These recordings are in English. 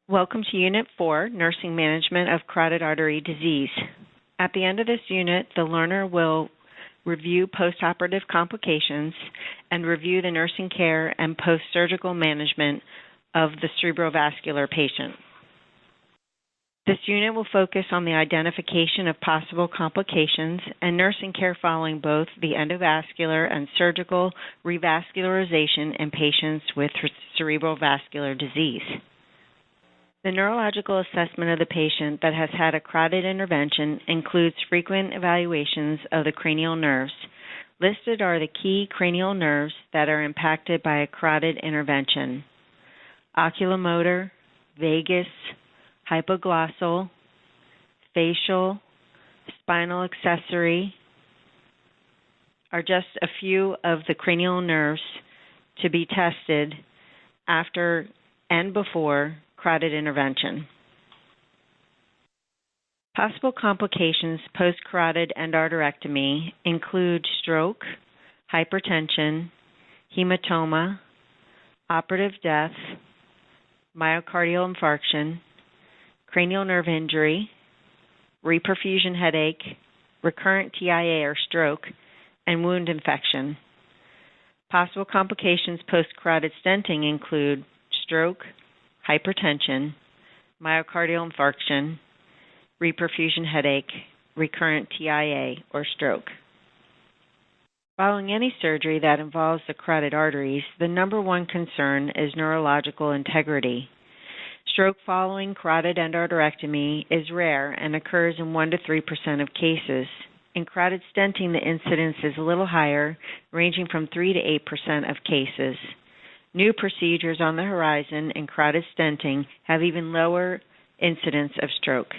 Welcome to Unit 4, Nursing Management of Carotid Artery Disease. At the end of this unit, the learner will review postoperative complications and review the nursing care and post-surgical management of the cerebrovascular patient. This unit will focus on the identification of possible complications and nursing care following both the endovascular and surgical revascularization in patients with cerebrovascular disease. The neurological assessment of the patient that has had a carotid intervention includes frequent evaluations of the cranial nerves. Listed are the key cranial nerves that are impacted by a carotid intervention: oculomotor, vagus, hypoglossal, facial, spinal accessory are just a few of the cranial nerves to be tested after and before carotid intervention. Possible complications post-carotid endarterectomy include stroke, hypertension, hematoma, operative death, myocardial infarction, cranial nerve injury, reperfusion headache, recurrent TIA or stroke, and wound infection. Possible complications post-carotid stenting include stroke, hypertension, myocardial infarction, reperfusion headache, recurrent TIA, or stroke. Following any surgery that involves the carotid arteries, the number one concern is neurological integrity. Stroke following carotid endarterectomy is rare and occurs in 1 to 3% of cases. In carotid stenting, the incidence is a little higher, ranging from 3 to 8% of cases. New procedures on the horizon in carotid stenting have even lower incidence of stroke.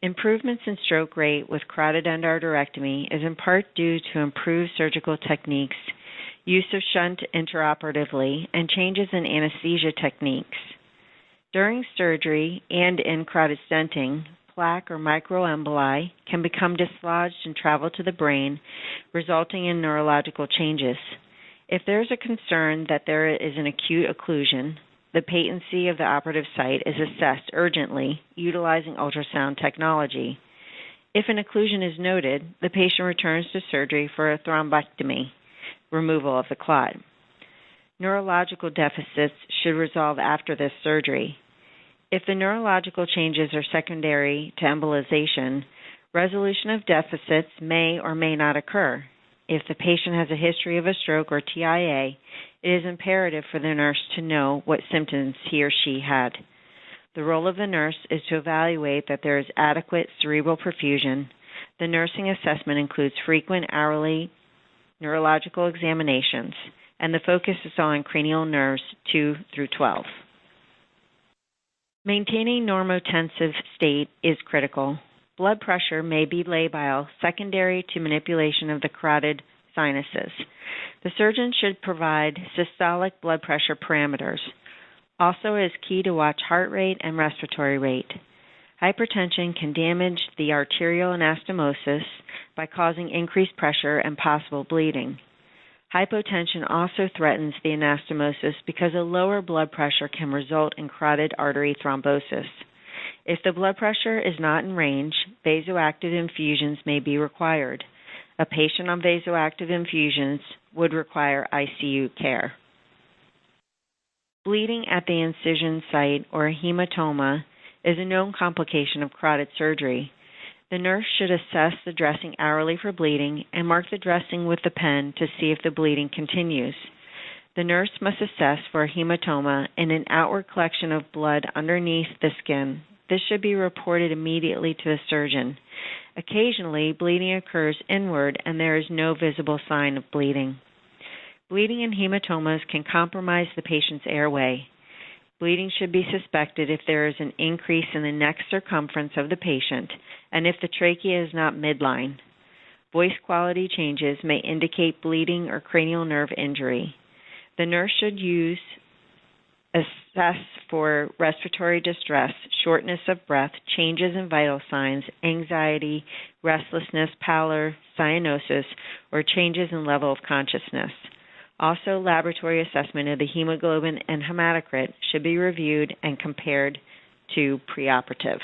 Improvements in stroke rate with carotid endarterectomy is in part due to improved surgical techniques, use of shunt intraoperatively, and changes in anesthesia techniques. During surgery and in carotid stenting, plaque or microemboli can become dislodged and travel to the brain, resulting in neurological changes. If there is a concern that there is an acute occlusion, the patency of the operative site is assessed urgently utilizing ultrasound technology. If an occlusion is noted, the patient returns to surgery for a thrombectomy, removal of the clot. Neurological deficits should resolve after this surgery. If the neurological changes are secondary to embolization, resolution of deficits may or may not occur. If the patient has a history of a stroke or TIA, it is imperative for the nurse to know what symptoms he or she had. The role of the nurse is to evaluate that there is adequate cerebral perfusion. The nursing assessment includes frequent hourly neurological examinations, and the focus is on cranial nerves 2 through 12. Maintaining normotensive state is critical. Blood pressure may be labile secondary to manipulation of the carotid sinuses. The surgeon should provide systolic blood pressure parameters. Also, it is key to watch heart rate and respiratory rate. Hypertension can damage the arterial anastomosis by causing increased pressure and possible bleeding. Hypotension also threatens the anastomosis because a lower blood pressure can result in carotid artery thrombosis. If the blood pressure is not in range, vasoactive infusions may be required. A patient on vasoactive infusions would require ICU care. Bleeding at the incision site or a hematoma is a known complication of carotid surgery. The nurse should assess the dressing hourly for bleeding and mark the dressing with the pen to see if the bleeding continues. The nurse must assess for a hematoma and an outward collection of blood underneath the skin. This should be reported immediately to the surgeon. Occasionally, bleeding occurs inward and there is no visible sign of bleeding. Bleeding in hematomas can compromise the patient's airway. Bleeding should be suspected if there is an increase in the neck circumference of the patient and if the trachea is not midline. Voice quality changes may indicate bleeding or cranial nerve injury. The nurse should assess for respiratory distress, shortness of breath, changes in vital signs, anxiety, restlessness, pallor, cyanosis, or changes in level of consciousness. Also, laboratory assessment of the hemoglobin and hematocrit should be reviewed and compared to preoperative.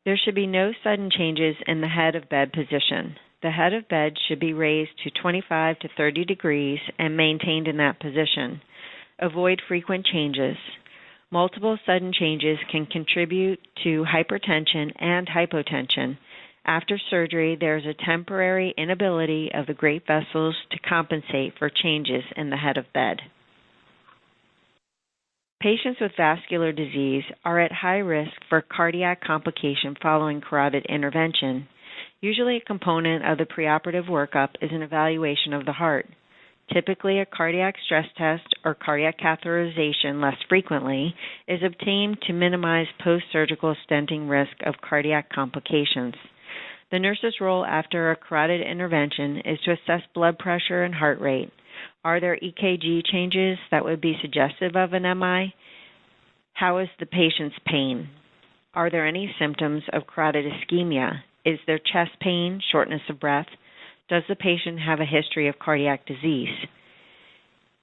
There should be no sudden changes in the head of bed position. The head of bed should be raised to 25 to 30 degrees and maintained in that position. Avoid frequent changes. Multiple sudden changes can contribute to hypertension and hypotension. After surgery, there is a temporary inability of the great vessels to compensate for changes in the head of bed. Patients with vascular disease are at high risk for cardiac complication following carotid intervention. Usually a component of the preoperative workup is an evaluation of the heart. Typically, a cardiac stress test or cardiac catheterization less frequently is obtained to minimize post-surgical stenting risk of cardiac complications. The nurse's role after a carotid intervention is to assess blood pressure and heart rate. Are there EKG changes that would be suggestive of an MI? How is the patient's pain? Are there any symptoms of carotid ischemia? Is there chest pain, shortness of breath? Does the patient have a history of cardiac disease?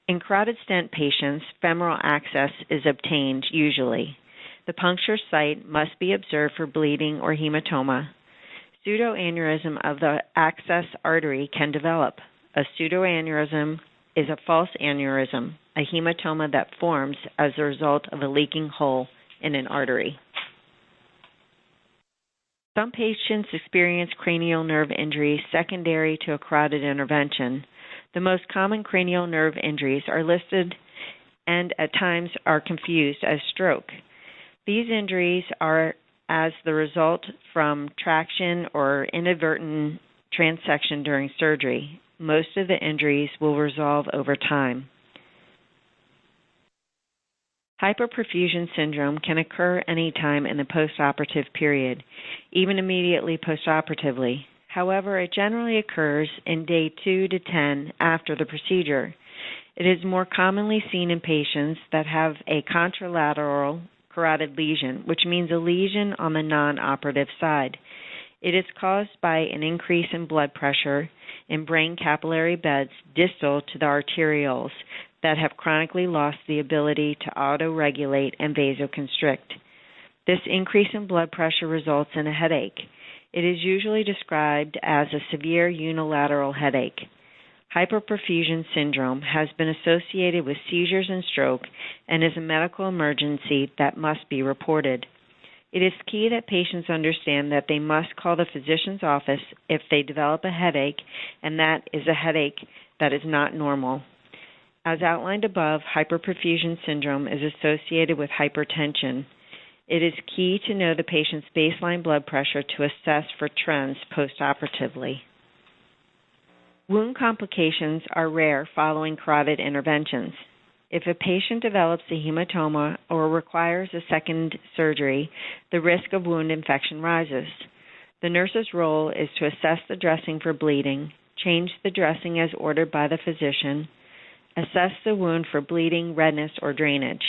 In carotid stent patients, femoral access is obtained usually. The puncture site must be observed for bleeding or hematoma. Pseudoaneurysm of the access artery can develop. A pseudoaneurysm is a false aneurysm, a hematoma that forms as a result of a leaking hole in an artery. Some patients experience cranial nerve injuries secondary to a carotid intervention. The most common cranial nerve injuries are listed and at times are confused as stroke. These injuries are as the result from traction or inadvertent transection during surgery. Most of the injuries will resolve over time. Hyperperfusion syndrome can occur anytime in the postoperative period, even immediately postoperatively. However, it generally occurs in day 2 to 10 after the procedure. It is more commonly seen in patients that have a contralateral carotid lesion, which means a lesion on the non-operative side. It is caused by an increase in blood pressure in brain capillary beds distal to the arterioles that have chronically lost the ability to auto-regulate and vasoconstrict. This increase in blood pressure results in a headache. It is usually described as a severe unilateral headache. Hyperperfusion syndrome has been associated with seizures and stroke and is a medical emergency that must be reported. It is key that patients understand that they must call the physician's office if they develop a headache, and that is a headache that is not normal. As outlined above, hyperperfusion syndrome is associated with hypertension. It is key to know the patient's baseline blood pressure to assess for trends postoperatively. Wound complications are rare following carotid interventions. If a patient develops a hematoma or requires a second surgery, the risk of wound infection rises. The nurse's role is to assess the dressing for bleeding, change the dressing as ordered by the physician, assess the wound for bleeding, redness, or drainage.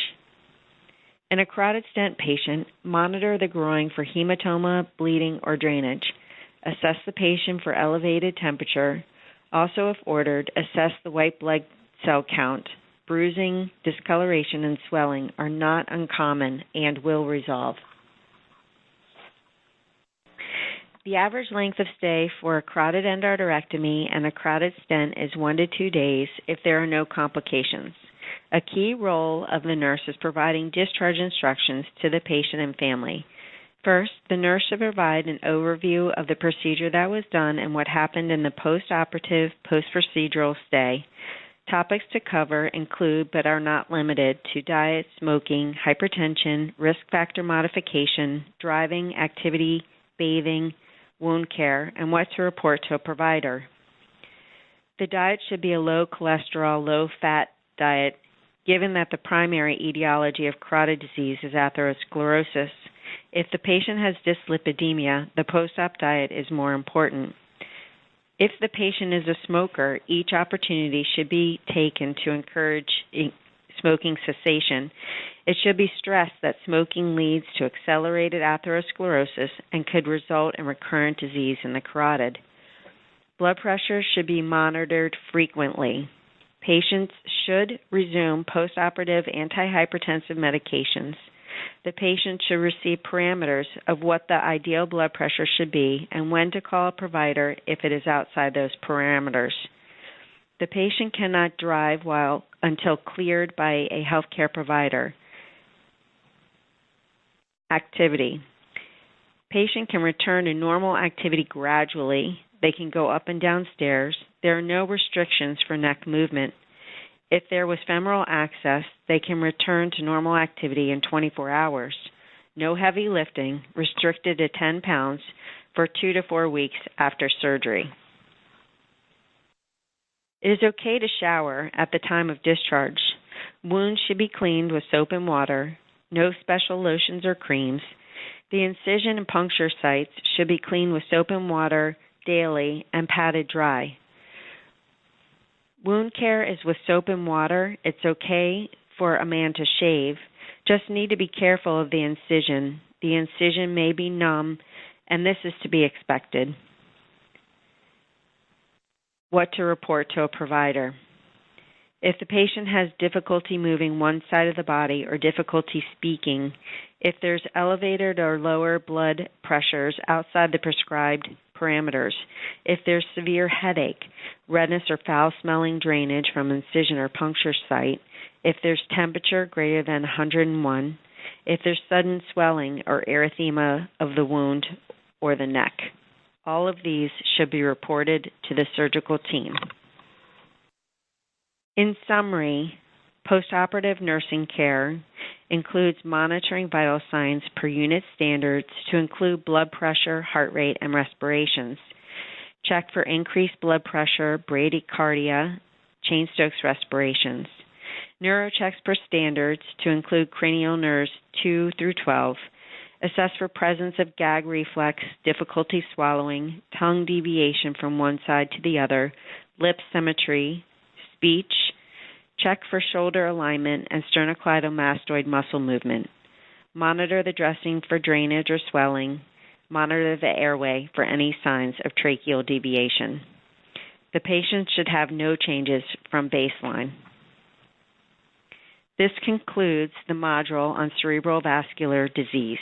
In a carotid stent patient, monitor the groin for hematoma, bleeding, or drainage. Assess the patient for elevated temperature. Also, if ordered, assess the white blood cell count. Bruising, discoloration, and swelling are not uncommon and will resolve. The average length of stay for a carotid endarterectomy and a carotid stent is 1 to 2 days if there are no complications. A key role of the nurse is providing discharge instructions to the patient and family. First, the nurse should provide an overview of the procedure that was done and what happened in the post-operative, post-procedural stay. Topics to cover include, but are not limited to, diet, smoking, hypertension, risk factor modification, driving, activity, bathing, wound care, and what to report to a provider. The diet should be a low-cholesterol, low-fat diet, given that the primary etiology of carotid disease is atherosclerosis. If the patient has dyslipidemia, the post-op diet is more important. If the patient is a smoker, each opportunity should be taken to encourage smoking cessation. It should be stressed that smoking leads to accelerated atherosclerosis and could result in recurrent disease in the carotid. Blood pressure should be monitored frequently. Patients should resume postoperative antihypertensive medications. The patient should receive parameters of what the ideal blood pressure should be and when to call a provider if it is outside those parameters. The patient cannot drive until cleared by a healthcare provider. Activity. Patient can return to normal activity gradually. They can go up and down stairs. There are no restrictions for neck movement. If there was femoral access, they can return to normal activity in 24 hours. No heavy lifting, restricted to 10 pounds for 2 to 4 weeks after surgery. It is okay to shower at the time of discharge. Wounds should be cleaned with soap and water. No special lotions or creams. The incision and puncture sites should be cleaned with soap and water daily and patted dry. Wound care is with soap and water. It's okay for a man to shave. Just need to be careful of the incision. The incision may be numb, and this is to be expected. What to report to a provider. If the patient has difficulty moving one side of the body or difficulty speaking, if there's elevated or lower blood pressures outside the prescribed parameters, if there's severe headache, redness or foul-smelling drainage from incision or puncture site, if there's temperature greater than 101, if there's sudden swelling or erythema of the wound or the neck. All of these should be reported to the surgical team. In summary, postoperative nursing care includes monitoring vital signs per unit standards to include blood pressure, heart rate, and respirations. Check for increased blood pressure, bradycardia, Cheyne-Stokes respirations. Neurochecks per standards to include cranial nerves 2 through 12. Assess for presence of gag reflex, difficulty swallowing, tongue deviation from one side to the other, lip symmetry, speech. Check for shoulder alignment and sternocleidomastoid muscle movement. Monitor the dressing for drainage or swelling. Monitor the airway for any signs of tracheal deviation. The patient should have no changes from baseline. This concludes the module on cerebral vascular disease.